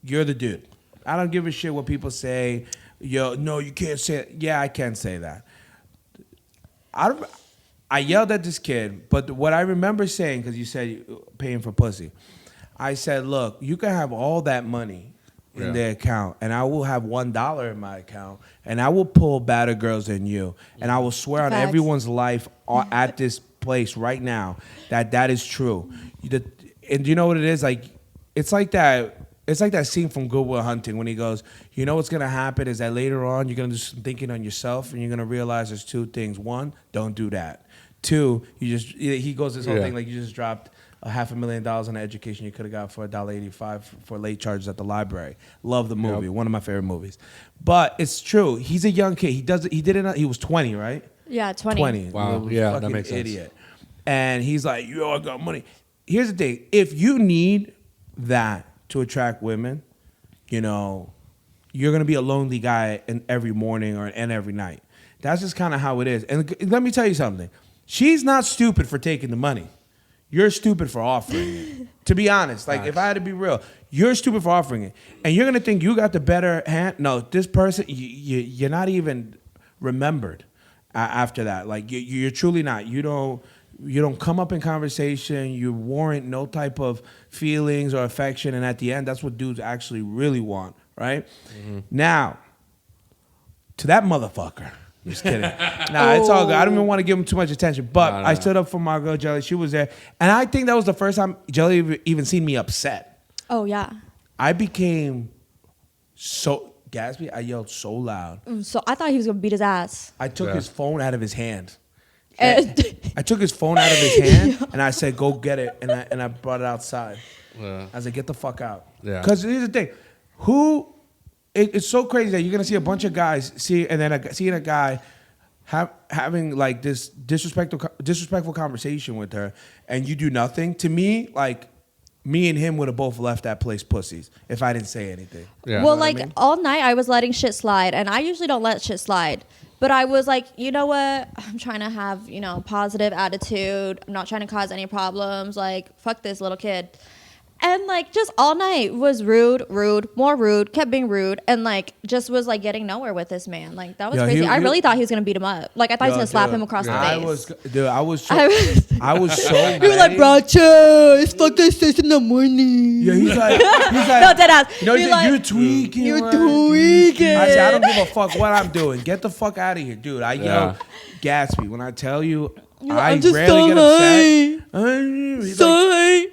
you're the dude. I don't give a shit what people say. Yo, no, you can't say it. Yeah, I can say that. I yelled at this kid, but what I remember saying, because you said paying for pussy, I said, look, you can have all that money in their account, and I will have $1 in my account, and I will pull better girls than you, and I will swear on Facts. everyone's life at this place right now that is true. And you know what it is? Like, it's like that. It's like that scene from Good Will Hunting when he goes, you know what's going to happen is that later on you're going to do some thinking on yourself and you're going to realize there's 2 things. 1, don't do that. 2, he goes this whole thing like you just dropped $500,000 on education you could have got for $1.85 for late charges at the library. Love the movie. One of my favorite movies. But it's true. He's a young kid. He was 20, right? Yeah, 20. 20. Wow. Little Yeah, that fucking makes sense. idiot. And he's like, yo, I got money. Here's the thing. If you need that to attract women, you're going to be a lonely guy every morning and every night. That's just kind of how it is. And let me tell you something. She's not stupid for taking the money. You're stupid for offering it. To be honest, like if I had to be real, you're stupid for offering it. And you're going to think you got the better hand. No, this person, you're not even remembered after that. Like you're truly not. You don't come up in conversation. You warrant no type of feelings or affection. And at the end, that's what dudes actually really want, right? Mm-hmm. Now, to that motherfucker. Just kidding. Nah, it's all good. I don't even want to give him too much attention. But I stood up for my girl, Jelly. She was there. And I think that was the first time Jelly even seen me upset. Oh, yeah. I became so... Gatsby, I yelled so loud. So I thought he was going to beat his ass. I took his phone out of his hand. And- I took his phone out of his hand and I said, "Go get it," and I brought it outside. Yeah. I said, "Get the fuck out." Yeah. Because here's the thing, it's so crazy that you're gonna see a bunch of guys seeing a guy having like this disrespectful conversation with her, and you do nothing. To me, like me and him would have both left that place pussies if I didn't say anything. Yeah. Well, know what I like mean? all night I was letting shit slide, and I usually don't let shit slide. But I was like, you know what? I'm trying to have, positive attitude. I'm not trying to cause any problems. Like, fuck this little kid. And like just all night was rude, more rude, kept being rude, and like just was like getting nowhere with this man. Like that was crazy. I really thought he was gonna beat him up. Like I thought he was gonna slap him across the face. I was so You were like, Bracha, it's fucking 6 in the morning. Yeah, he's like No, dead ass. You know, He's like, you're tweaking. You're right? tweaking. I said, I don't give a fuck what I'm doing. Get the fuck out of here, dude. I yell, Gatsby. When I tell you, I just rarely get so upset. Sorry.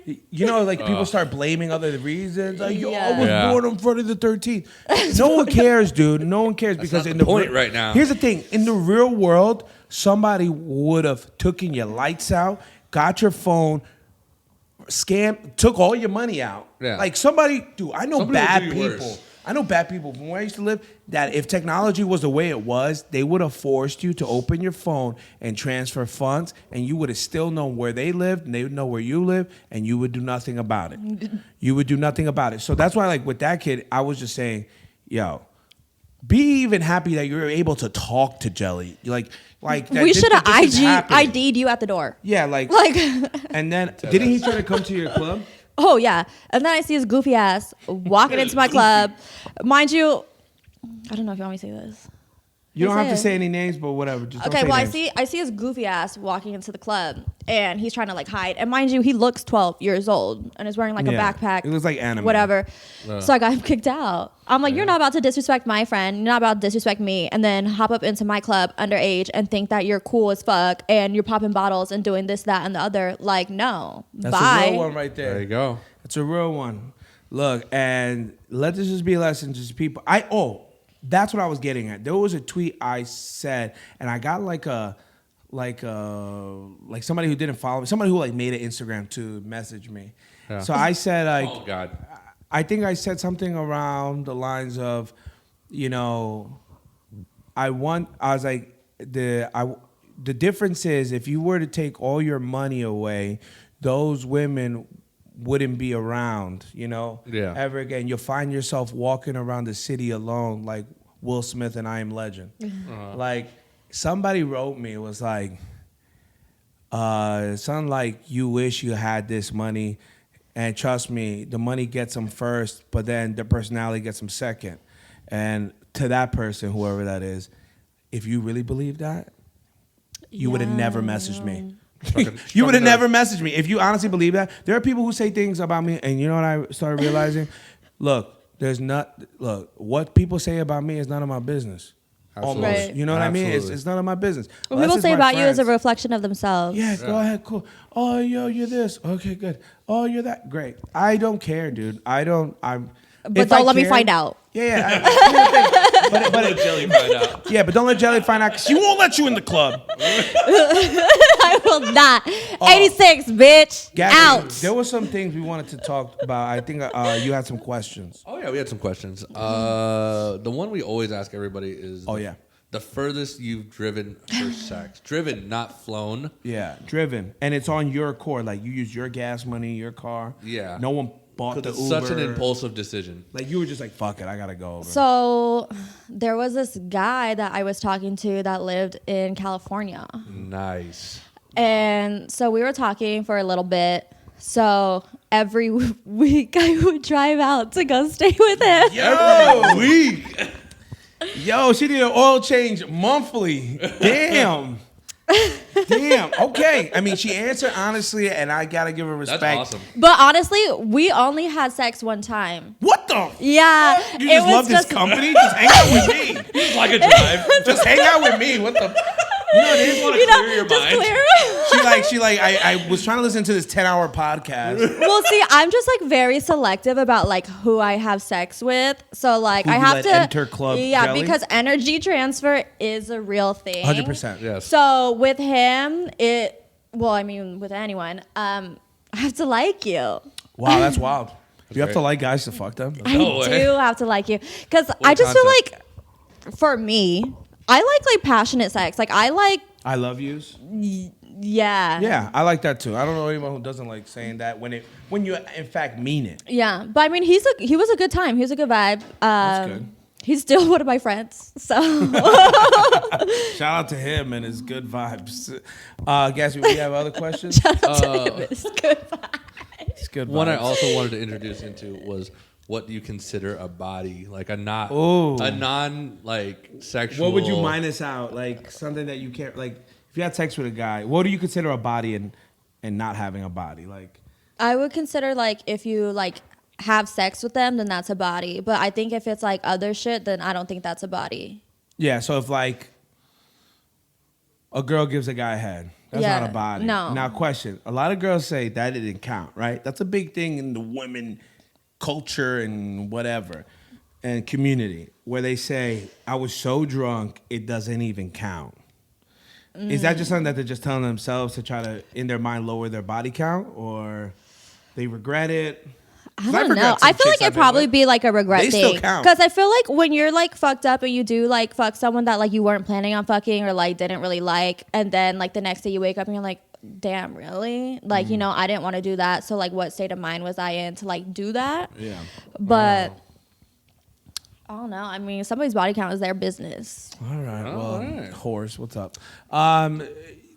Like people start blaming other reasons. Like, yo, I was Yeah. born on Friday the 13th. No one cares, dude. No one cares because not in the point right now. Here's the thing: in the real world, somebody would have taken your lights out, got your phone, took all your money out. Yeah. Like somebody, dude. I know Somebody will bad do you people. worse. I know bad people from where I used to live that if technology was the way it was, they would have forced you to open your phone and transfer funds, and you would have still known where they lived, and they would know where you live, and you would do nothing about it. You would do nothing about it. So that's why, like with that kid, I was just saying, yo, be even happy that you're able to talk to Jelly. Like that, We should have this is happening. ID'd you at the door. Yeah, like, and then didn't he try to come to your club? Oh yeah, and then I see his goofy ass walking into my club. Mind you, I don't know if you want me to say this. You don't have to it. say any names, but whatever. Just Okay, don't say well names. I see his goofy ass walking into the club, and he's trying to like hide. And mind you, he looks 12 years old and is wearing like a Yeah, backpack. it looks like anime. Whatever. So I got him kicked out. I'm like, you're not about to disrespect my friend. You're not about to disrespect me, and then hop up into my club underage and think that you're cool as fuck and you're popping bottles and doing this, that, and the other. Like, no. That's Bye. a real one right there. There you go. It's a real one. Look, and let this just be a lesson to people. That's what I was getting at. There was a tweet I said, and I got like somebody who didn't follow me, somebody who like made an Instagram to message me. Yeah. So I said like, Oh God. I think I said something around the lines of, you know, the difference is if you were to take all your money away, those women wouldn't be around, you know, ever again. You'll find yourself walking around the city alone like Will Smith and I Am Legend. Like somebody wrote me, it was like, something like, you wish you had this money, and trust me, the money gets them first, but then the personality gets them second. And to that person, whoever that is, if you really believe that, you would have never messaged me. You would have never messaged me. If you honestly believe that, there are people who say things about me, and you know what I started realizing? Look, what people say about me is none of my business. Absolutely. Almost. Right. You know what I mean? Absolutely. It's none of my business. What Unless people it's say my about you is a friends. reflection of themselves. Yeah, go ahead, cool. Oh, yo, you're this. Okay, good. Oh, you're that. Great. I don't care, dude. But don't let me find out. Yeah. But Let Jelly find out. yeah, but don't let Jelly find out because she won't let you in the club. I will not. 86, bitch. Gabby, Out. There were some things we wanted to talk about. I think you had some questions. Oh yeah, we had some questions. The one we always ask everybody is the furthest you've driven for sex. Driven, not flown. Yeah, driven. And it's on your core. Like, you use your gas money, your car. Yeah. No one bought the Because Uber. it's such an impulsive decision. Like, you were just like, fuck it, I gotta go over. So there was this guy that I was talking to that lived in California. Nice. And so we were talking for a little bit. So every week I would drive out to go stay with him. Every week. Yo, she did an oil change monthly. Damn. Damn. Okay. I mean, she answered honestly, and I gotta give her respect. That's awesome. But honestly, we only had sex one time. What the? Yeah. You just love this company? Just hang out with me. It's like a drive. Just hang out with me. What the? You know, they just want to clear your just mind. clear. I was trying to listen to this 10-hour podcast. Well, see, I'm just like very selective about like who I have sex with. So like Who I you have let to enter Club yeah, Jelly? because energy transfer is a real thing. 100%. Yes. So with him, with anyone, I have to like you. Wow, that's wild. You have great. to like guys to fuck them? I No way. do have to like you because I just feel like, for me, I like passionate sex. Like I like, I love yous. yeah, Yeah, I like that too. I don't know anyone who doesn't like saying that when you in fact mean it. yeah. But I mean, he was a good time. He was a good vibe. That's good. He's still one of my friends. So Shout out to him and his good vibes. Gatsby, we have other questions? shout out to him. It's good vibe. It's good vibes. One I also wanted to introduce into was what do you consider a body? Like a non sexual. What would you minus out? Like something that you can't, like if you had sex with a guy, what do you consider a body and not having a body? Like, I would consider like if you like have sex with them, then that's a body. But I think if it's like other shit, then I don't think that's a body. yeah, so if like a girl gives a guy a head, that's Yeah, not a body. no. Now, question. A lot of girls say that didn't count, right? That's a big thing in the women culture and whatever and community where they say, I was so drunk, it doesn't even count. Is that just something that they're just telling themselves to try to, in their mind, lower their body count, or they regret it? I I don't forgot know. some I feel chicks like I've it'd been probably with. be like a regret They still thing. count. Because I feel like when you're like fucked up and you do like fuck someone that like you weren't planning on fucking or like didn't really like, and then like the next day you wake up and you're like, damn, really? Like, you know, I didn't want to do that. So like what state of mind was I in to like do that? Yeah. But I don't know. I mean, somebody's body count is their business. All right. Well, All right. horse, what's up?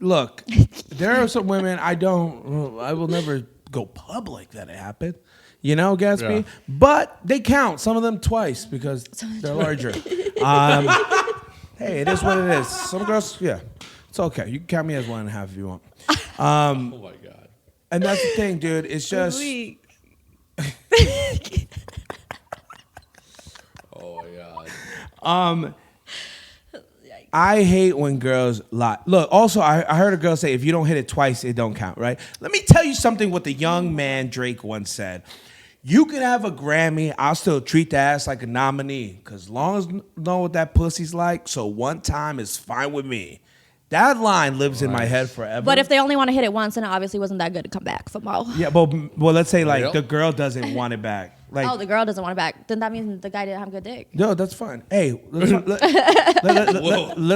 Look, there are some women I will never go public that it happened. You know, Gatsby? Yeah. But they count. Some of them twice because they're larger. Hey, it is what it is. Some girls, yeah. It's okay. You can count me as 1.5 if you want. Oh my god. And that's the thing, dude. It's just... Oh my god. I hate when girls lie. Look, also, I heard a girl say, if you don't hit it twice, it don't count, right? Let me tell you something what the young man Drake once said. You can have a Grammy, I'll still treat the ass like a nominee. Because long as I know what that pussy's like, so one time is fine with me. That line lives in my head forever. But if they only want to hit it once, then it obviously wasn't that good to come back for Mo. Yeah, but well, let's say like Yep. the girl doesn't want it back. Like, Oh, the girl doesn't want it back. Then that means the guy didn't have good dick. no, that's fine. Hey, let's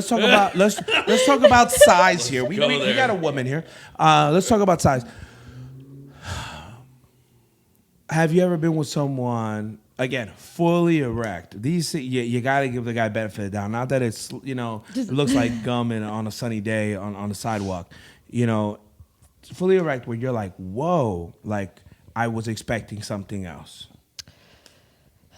talk about size here. We go we there. got a woman here. Let's talk about size. Have you ever been with someone again fully erect? These you got to give the guy benefit of the doubt. Not that it's it looks like gum on a sunny day on the sidewalk. Fully erect where you're like, whoa, like I was expecting something else.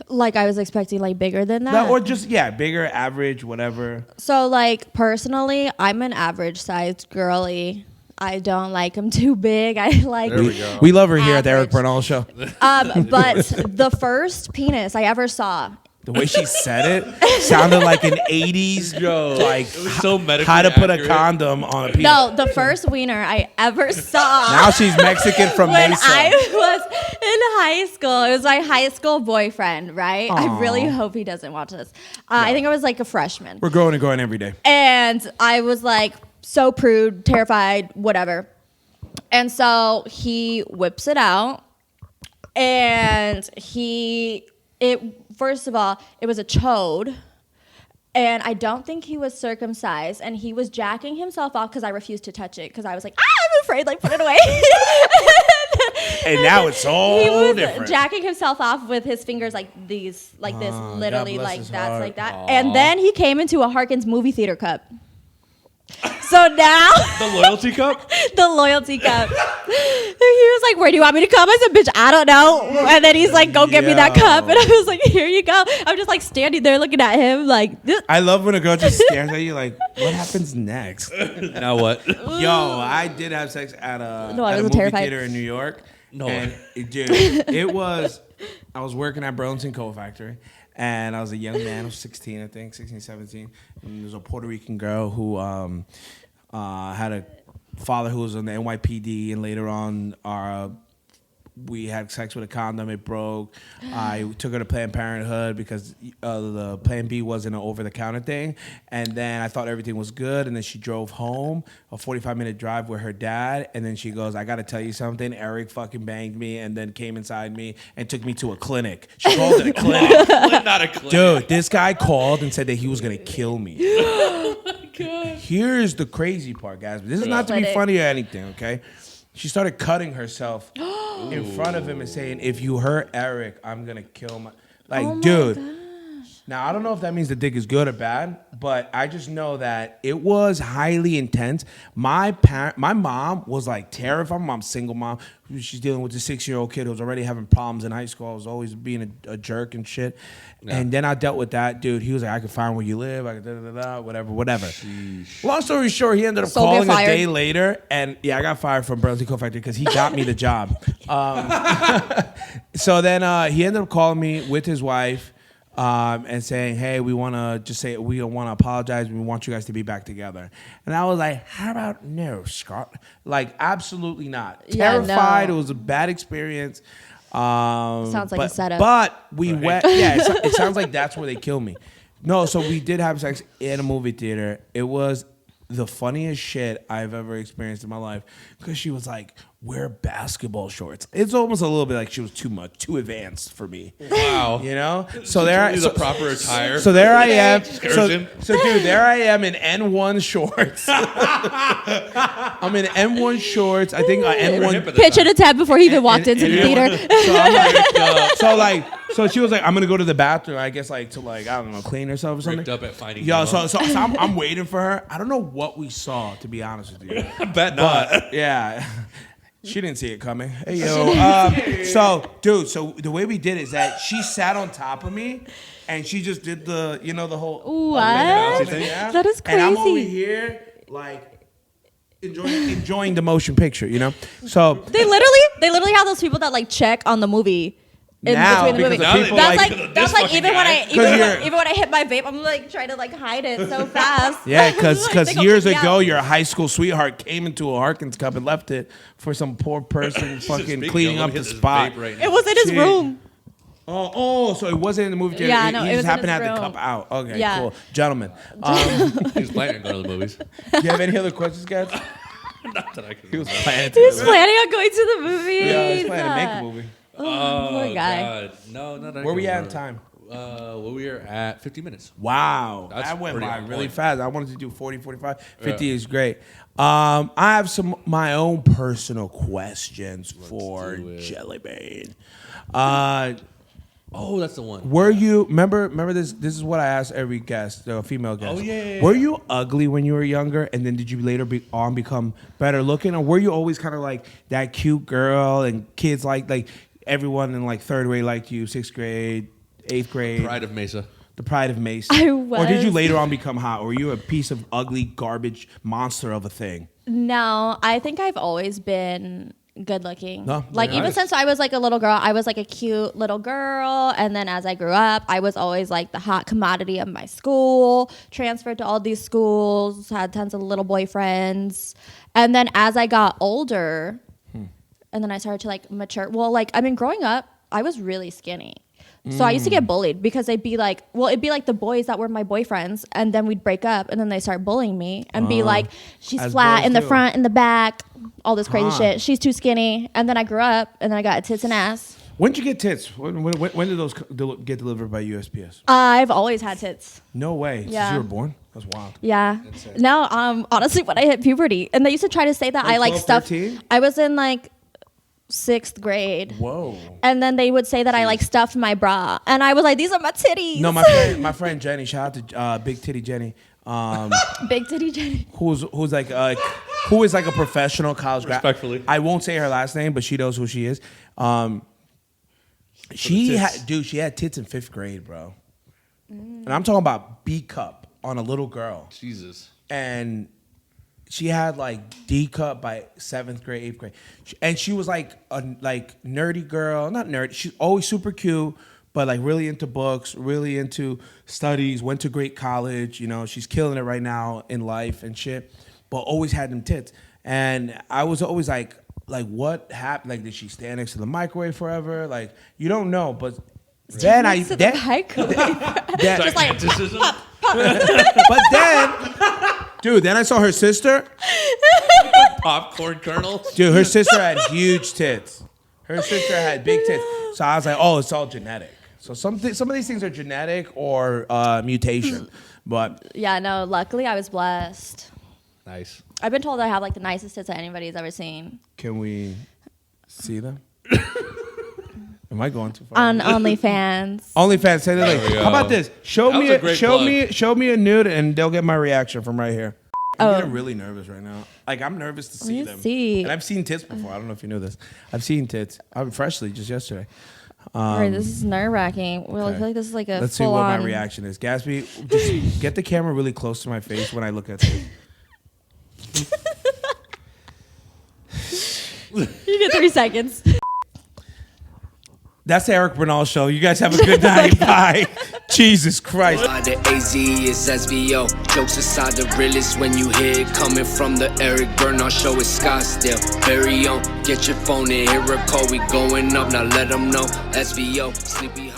Like I was expecting like bigger than that. Or just bigger, average, whatever. So like personally, I'm an average sized girly. I don't like them too big. I like There we go. We love her here at the Eric Average. Bernal Show. but the first penis I ever saw. The way she said it sounded like an 80s, like It was so medically how to put a accurate. condom on a penis. No, the first wiener I ever saw. Now she's Mexican from when Mesa. I was in high school, it was my high school boyfriend, right? I really hope he doesn't watch this. I think I was like a freshman. We're growing and growing every day. And I was like so prude, terrified, whatever. And so he whips it out. And first of all, it was a chode. And I don't think he was circumcised. And he was jacking himself off because I refused to touch it. Because I was like, I'm afraid, like, put it away. And now it's all He was different. jacking himself off with his fingers like these, like this, literally bless like his that's heart. like that. And then he came into a Harkins movie theater cup. So now The loyalty cup? the loyalty cup. He was like, "Where do you want me to come?" I said, "Bitch, I don't know." And then he's like, "Go get me that Yo. cup." And I was like, "Here you go." I'm just like standing there looking at him like, this. I love when a girl just stares at you like, what happens next? Now what? Yo, I did have sex at a, No, I at a was movie terrified. theater in New York. No. And dude, I was working at Burlington Coal Factory. And I was a young man, I was 16, I think, 16, 17. And there was a Puerto Rican girl who had a father who was in the NYPD, and later on we had sex with a condom. It broke. I took her to Planned Parenthood because the Plan B wasn't an over-the-counter thing. And then I thought everything was good. And then she drove home, a 45-minute drive with her dad. And then she goes, I got to tell you something. Eric fucking banged me and then came inside me and took me to a clinic. She called it a clinic. Not a clip. Dude, this guy called and said that he was going to kill me. Here's the crazy part, guys. This is not to be Clinic. funny or anything, okay? She started cutting herself in front of him and saying, if you hurt Eric, I'm going to kill my... Like, Oh my dude. gosh. Now, I don't know if that means the dick is good or bad, but I just know that it was highly intense. My mom was like terrified. My mom's single mom. She's dealing with a 6-year-old kid who was already having problems in high school. I was always being a jerk and shit. Yeah. And then I dealt with that dude. He was like, I could find where you live. I could whatever. Long story short, he ended up So get calling a fired. day later. And yeah, I got fired from Burlington Coal Factory because he got me the job. So then he ended up calling me with his wife. And saying, hey, we want to apologize. We want you guys to be back together. And I was like, how about no, Scott? Like, absolutely not. Yeah, Terrified. no. It was a bad experience. Sounds like a setup. But we went, it sounds like that's where they kill me. No, so we did have sex in a movie theater. It was the funniest shit I've ever experienced in my life because she was like, wear basketball shorts. It's almost a little bit like she was too advanced for me. Wow. You know? So there the proper attire. So there I am. Excursion. So dude, there I am in N1 shorts. I'm in N1 shorts. I think N1 Pitch at a tab before he even walked into the theater. So she was like, I'm gonna go to the bathroom. I guess like to like, I don't know, clean herself or something. Rigged up at Finding Yo, Nemo. so I'm waiting for her. I don't know what we saw, to be honest with you. I bet not. But yeah, she didn't see it coming. Hey yo, so dude, so the way we did is that she sat on top of me, and she just did the, you know, the whole What? thing, yeah? That is And I'm over crazy. here like enjoying the motion picture, you know. So They literally have those people that like check on the movie. In now, between the because movie. of people That's like- like that's This like even fucking when guy. I 'Cause even when I hit my vape, I'm like trying to like hide it so fast. yeah, because They go years pick me ago, out. your high school sweetheart came into a Harkins cup and left it for some poor person fucking Speaking cleaning of, up let me the hit this spot. vape right now. It was in his Shit. room. Oh, so it wasn't in the movie theater. Yeah, no, he it just was in happened to his have the room. cup out. Okay, Yeah. cool, gentlemen. He was planning on going to the movies. Do you have any other questions, guys? Not that I can. He was planning. He was planning on going to the movie. Yeah, he was planning to make a movie. Oh, poor guy. God. No, not that I Where can we at in remember. time? Well, we are at 50 minutes. Wow, That's that went pretty by on really point. fast. I wanted to do 40, 45. 50 Yeah. is great. I have some my own personal questions for do it. Jellybean. Oh, that's the one. Were you remember this? This is what I ask every guest, female guest. Oh, yeah. Were you ugly when you were younger, and then did you later become better looking, or were you always kind of like that cute girl and kids like everyone in like third grade liked you, sixth grade, eighth grade, Pride of Mesa. the pride of Mason? I Or did you was. later on become hot, or were you a piece of ugly garbage monster of a thing? No, I think I've always been good looking. No, like very even nice. since I was like a little girl, I was like a cute little girl. And then as I grew up, I was always like the hot commodity of my school, transferred to all these schools, had tons of little boyfriends. And then as I got older, and then I started to like mature. Well, like, I mean, growing up, I was really skinny. So I used to get bullied because they'd be like, well, it'd be like the boys that were my boyfriends, and then we'd break up, and then they start bullying me and be like, she's As flat boys in the do. front, in the back, all this crazy Huh. shit. She's too skinny. And then I grew up, and then I got tits and ass. When did you get tits? When did those get delivered by USPS? I've always had tits. No way. Since Yeah. you were born? That's wild. Yeah. No, honestly, when I hit puberty, and they used to try to say that Like I like 12, stuff. 13? I was in like 6th grade. Whoa. And then they would say that I like stuffed my bra, and I was like, "These are my titties." No, my friend Jenny. Shout out to Big Titty Jenny. Big titty Jenny. Who is like a professional college grad. Respectfully. I won't say her last name, but she knows who she is. She had tits in 5th grade, bro. And I'm talking about B cup on a little girl, Jesus. and she had like D cup by 7th grade, 8th grade, and she was like a nerdy girl, not nerdy. She's always super cute, but like really into books, really into studies. Went to great college, you know. She's killing it right now in life and shit, but always had them tits. And I was always like what happened? Like, did she stand next to the microwave forever? Like, you don't know, but then I To the then, microwave. then- Just like Gigantism? but then, dude, then I saw her sister. Popcorn kernels? Dude, her sister had huge tits. Her sister had big tits. So I was like, oh, it's all genetic. So some of these things are genetic or mutation. But Yeah, no, luckily I was blessed. Nice. I've been told I have like the nicest tits that anybody's ever seen. can we see them? Am I going too far? On OnlyFans. OnlyFans, say that. There we How about go. this? Show That was me, a great show me a nude, and they'll get my reaction from right here. I'm Oh. getting really nervous right now. Like, I'm nervous to see me them. see. And I've seen tits before. I don't know if you knew this. I've seen tits. I'm freshly just yesterday. Alright, this is nerve wracking. Well, I okay. feel like this is like a Let's see full what my on. reaction is. Gatsby, just get the camera really close to my face when I look at it. You get 3 seconds. That's the Eric Bernal Show. You guys have a good night. Bye. Jesus Christ. The AZ is SVO. Jokes aside, the realest when you hear it coming from the Eric Bernal Show. It's Scottsdale. Very own. Get your phone and hear a call. We going up. Now let them know. SVO. Sleepy.